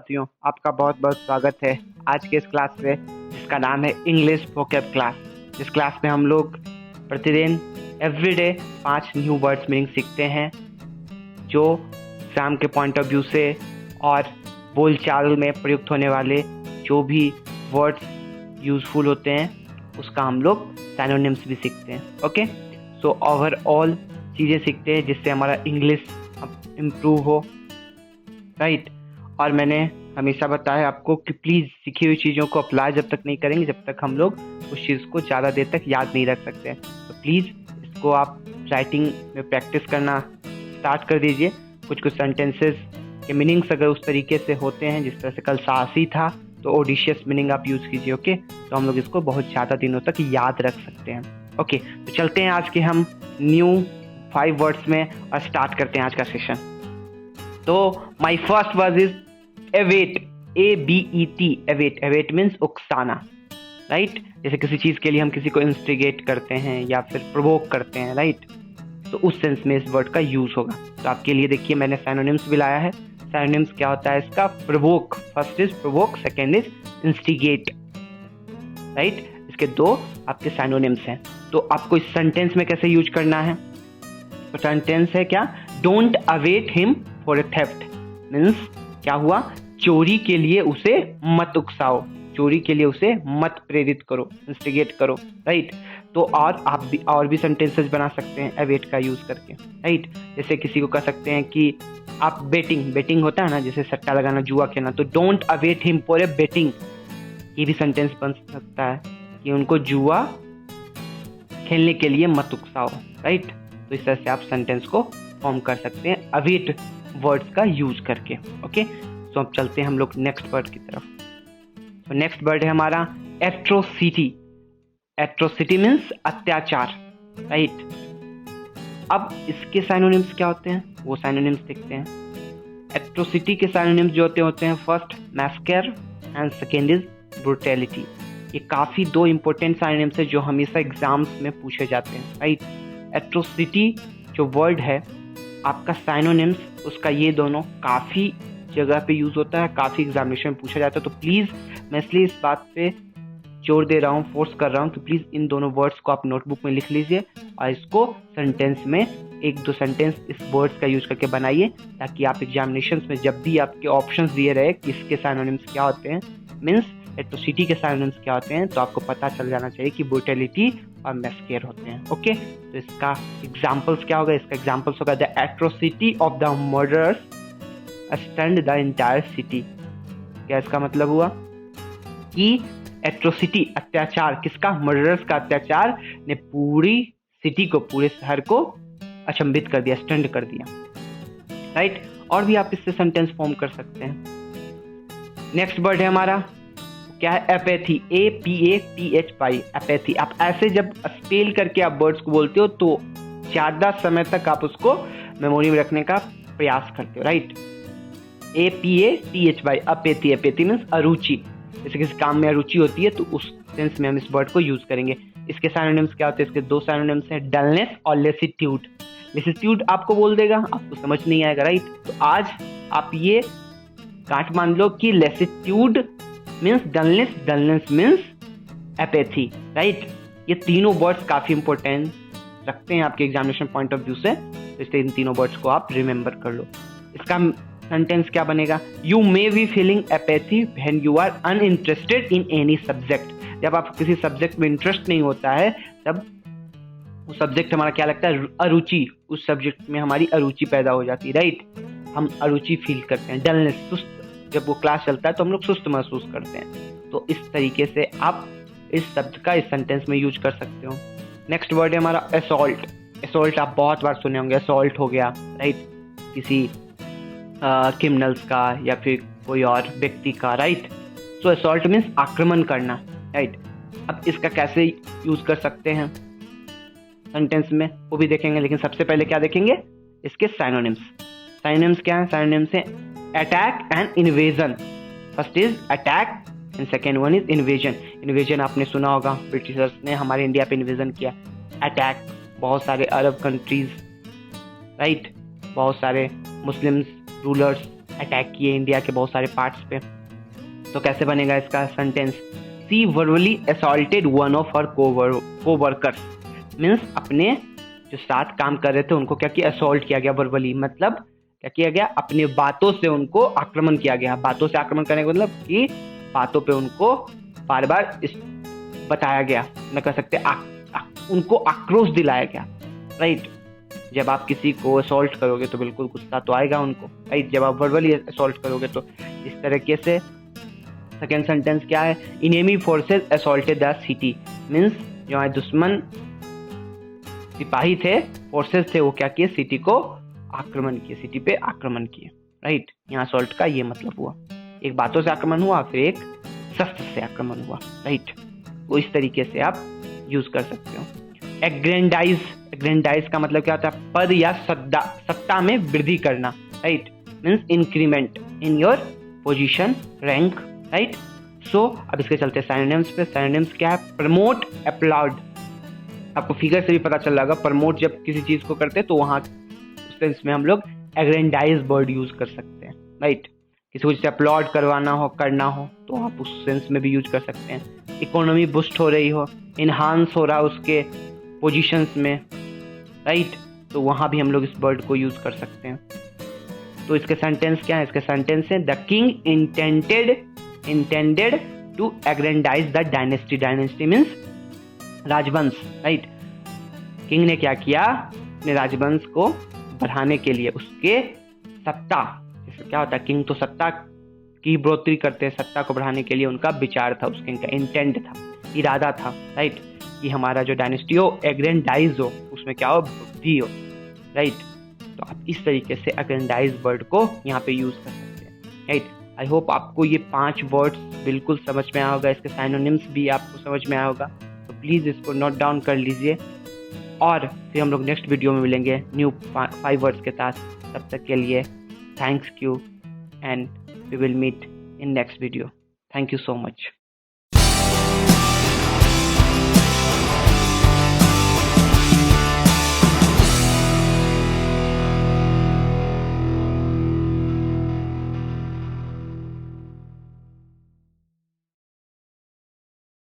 साथियों, आपका बहुत बहुत स्वागत है आज के इस क्लास में जिसका नाम है इंग्लिश वोकैब क्लास। इस क्लास में हम लोग प्रतिदिन एवरीडे 5 न्यू वर्ड्स मीनिंग सीखते हैं जो एग्जाम के पॉइंट ऑफ व्यू से और बोलचाल में प्रयुक्त होने वाले जो भी वर्ड्स यूजफुल होते हैं उसका हम लोग सिनोनिम्स भी सीखते हैं। ओके, सो ओवरऑल चीज़ें सीखते हैं जिससे हमारा इंग्लिश इम्प्रूव हो, राइट। और मैंने हमेशा बताया आपको कि प्लीज़ सीखी हुई चीज़ों को अप्लाई जब तक नहीं करेंगे जब तक हम लोग उस चीज़ को ज़्यादा देर तक याद नहीं रख सकते हैं। तो प्लीज़ इसको आप राइटिंग में प्रैक्टिस करना स्टार्ट कर दीजिए। कुछ कुछ सेंटेंसेस के मीनिंग्स अगर उस तरीके से होते हैं जिस तरह से कल साहसी था तो ओडिशियस मीनिंग आप यूज़ कीजिए। ओके, तो हम लोग इसको बहुत ज़्यादा दिनों तक याद रख सकते हैं। ओके, तो चलते हैं आज के हम न्यू 5 वर्ड्स में और स्टार्ट करते हैं आज का सेशन। तो my first word is abet, ABET, abet. Abet means उकसाना, राइट। जैसे किसी चीज़ के लिए हम किसी को इंस्टिगेट करते हैं या फिर प्रोवोक करते हैं, राइट, तो उस सेंस में इस वर्ड का यूज होगा। तो आपके लिए देखिए मैंने सिनोनिम्स भी लाया है। सिनोनिम्स क्या होता है इसका? Provoke, first is provoke, second is instigate, right. इसके 2 आपके सिनोनिम्स हैं। तो आपको इस सेंटेंस में कैसे यूज करना है? तो सेंटेंस है क्या? Don't await him for A theft, means क्या हुआ? चोरी के लिए उसे मत उकसाओ, चोरी के लिए उसे मत प्रेरित करो, इंस्टिगेट करो, राइट। तो और आप भी और भी सेंटेंसेस बना सकते हैं अवेट का यूज करके, राइट। जैसे किसी को कह सकते हैं कि आप बेटिंग होता है ना, जैसे सट्टा लगाना, जुआ खेलना, तो don't await him for a betting, ये भी सेंटेंस बन सकता है कि उनको जुआ खेलने के लिए मत उकसाओ, राइट। तो इस तरह से आप सेंटेंस को फॉर्म कर सकते हैं अवेट वर्ड्स का यूज करके। ओके, तो अब चलते हैं हम लोग नेक्स्ट वर्ड की तरफ। तो नेक्स्ट वर्ड है हमारा एट्रोसिटी। एट्रोसिटी मीन्स अत्याचार, राइट। अब इसके सिनोनिम्स क्या होते हैं वो सिनोनिम्स देखते हैं। एट्रोसिटी के सिनोनिम्स जो होते हैं first massacre and second is brutality. ये काफ़ी 2 इंपॉर्टेंट सिनोनिम्स है जो हमेशा एग्जाम्स में पूछे जाते हैं, राइट। एट्रोसिटी जो वर्ड है आपका सिनोनिम्स उसका ये दोनों काफ़ी जगह पे यूज़ होता है, काफ़ी एग्जामिनेशन में पूछा जाता है। तो प्लीज़ मैं इसलिए इस बात पे जोर दे रहा हूँ, फोर्स कर रहा हूँ कि प्लीज़ इन दोनों वर्ड्स को आप नोटबुक में लिख लीजिए और इसको सेंटेंस में 1-2 सेंटेंस इस वर्ड्स का यूज करके बनाइए, ताकि आप एग्जामिनेशन में जब भी आपके ऑप्शंस दिए रहे कि इसके सिनोनिम्स क्या होते हैं, मीन्स एट्रोसिटी के सिनोनिम्स क्या होते हैं, तो आपको पता चल जाना चाहिए कि ब्रूटैलिटी और मैस्कर होते हैं। ओके, तो इसका एग्जाम्पल्स क्या होगा? इसका एग्जाम्पल्स होगा the atrocity of the murderers stunned the entire city. क्या इसका मतलब हुआ कि एट्रोसिटी अत्याचार किसका? मर्डरर्स का अत्याचार ने पूरी सिटी को, पूरे शहर को अचंभित कर दिया, स्टन्ड कर दिया, राइट। और भी आप इससे सेंटेंस फॉर्म कर सकते हैं। नेक्स्ट वर्ड है हमारा क्या है? Apathy, APATHY, apathy. आप ऐसे जब स्पेल करके आप वर्ड्स को बोलते हो तो ज़्यादा समय तक आप उसको मेमोरी में रखने का प्रयास करते हो, right. APATHY, apathy. Apathy means अरुचि, जैसे किसी काम में अरुचि होती है तो उस सेंस में हम इस वर्ड को यूज करेंगे। इसके सिनोनिम्स क्या होते हैं? इसके 2 सिनोनिम्स हैं, डलनेस और लेसिट्यूड। लेसिट्यूड आपको बोल देगा, आपको समझ नहीं आएगा, राइट। तो आज आप ये गांठ मान लो कि lassitude means dullness, dullness means apathy, right. ये तीनों वर्ड्स काफ़ी इंपॉर्टेंट रखते हैं आपके एग्जामिनेशन पॉइंट ऑफ व्यू से, तो इसलिए इन तीनों वर्ड्स को आप रिमेंबर कर लो। इसका सेंटेंस क्या बनेगा? You may be feeling apathy when you are uninterested in any subject. जब आप किसी सब्जेक्ट में इंटरेस्ट नहीं होता है तब वो सब्जेक्ट हमारा क्या लगता है? अरुचि, उस सब्जेक्ट में हमारी अरुचि पैदा हो जाती है, राइट। हम अरुचि फील करते हैं, डलनेस, सुस्त। जब वो क्लास चलता है तो हम लोग सुस्त महसूस करते हैं। तो इस तरीके से आप इस शब्द का इस सेंटेंस में यूज कर सकते हो। नेक्स्ट वर्ड है हमारा असॉल्ट। असॉल्ट आप बहुत बार सुने होंगे, असॉल्ट हो गया, राइट, किसी क्रिमिनल्स का या फिर कोई और व्यक्ति का, राइट। सो असॉल्ट मीन्स आक्रमण करना, राइट। अब इसका कैसे यूज कर सकते हैं सेंटेंस में वो भी देखेंगे, लेकिन सबसे पहले क्या देखेंगे? इसके सिनोनिम्स। सिनोनिम्स क्या है? सिनोनिम्स है attack and invasion. First is attack and second one is invasion. Invasion आपने सुना होगा, ब्रिटिशर्स ने हमारे इंडिया पे इन्वेजन किया। अटैक बहुत सारे अरब कंट्रीज, राइट, बहुत सारे मुस्लिम्स रूलर्स अटैक किए इंडिया के बहुत सारे पार्ट्स पे। तो कैसे बनेगा इसका sentence? She verbally assaulted one of her coworkers, means अपने जो साथ काम कर रहे थे उनको क्या किया? असॉल्ट किया गया वर्बली, मतलब क्या किया गया? अपने बातों से उनको आक्रमण किया गया। बातों से आक्रमण करने का मतलब कि बातों पे उनको बार बार बताया गया, न कह सकते उनको आक्रोश दिलाया गया, राइट। जब आप किसी को असॉल्ट करोगे तो बिल्कुल गुस्सा तो आएगा उनको, राइट। जब आप वर्बली असॉल्ट करोगे तो इस तरीके से। सेकेंड सेंटेंस क्या है? Enemy forces assaulted the city, means जो हमारे दुश्मन सिपाही थे, फोर्सेस थे, वो क्या किए? सिटी को आक्रमण किए, सिटी पे आक्रमण किए, राइट। यहाँ असॉल्ट का ये मतलब हुआ, एक बातों से आक्रमण हुआ, फिर एक शस्त्र से आक्रमण हुआ, राइट। वो इस तरीके से आप यूज कर सकते हो। एग्रेंडाइज, एग्रेंडाइज का मतलब क्या होता है? पद या सत्ता में वृद्धि करना, right. Means increment in your position, rank, right. So अब इसके चलते सिनोनिम्स पे। सिनोनिम्स क्या है? Promote, applaud. आपको फिगर से भी पता चल जाएगा, प्रमोट जब किसी चीज को करते हैं तो वहां उस सेंस में हम लोग एग्रेंडाइज वर्ड यूज कर सकते हैं, राइट। किसी को जैसे अपलॉड करवाना हो, करना हो, तो आप उस सेंस में भी यूज कर सकते हैं। इकोनॉमी बूस्ट हो रही हो, इनहांस हो रहा है उसके पोजीशंस में, राइट, तो वहां भी हम लोग इस वर्ड को यूज कर सकते हैं। तो इसके सेंटेंस क्या है? इसके सेंटेंस है the king intended to aggrandize the dynasty. Dynasty means राजवंश, राइट। किंग ने क्या किया? अपने राजवंश को बढ़ाने के लिए, उसके सत्ता, जैसे क्या होता है? किंग तो सत्ता की बढ़ोतरी करते हैं, सत्ता को बढ़ाने के लिए उनका विचार था, उसके इनका इंटेंट था, इरादा था, राइट, कि हमारा जो डायनेस्टी हो एग्रेंडाइज हो, उसमें क्या हो? वृद्धि हो, राइट। तो आप इस तरीके से एग्रेंडाइज वर्ड को यहाँ पे यूज कर सकते हैं, राइट। आई होप आपको ये 5 वर्ड्स बिल्कुल समझ में आया होगा, इसके साइनोनिम्स भी आपको समझ में आया होगा। तो प्लीज़ इसको नोट डाउन कर लीजिए, और फिर हम लोग नेक्स्ट वीडियो में मिलेंगे न्यू 5 वर्ड्स के साथ। तब तक के लिए thanks you, and we will meet in next video. Thank you so much.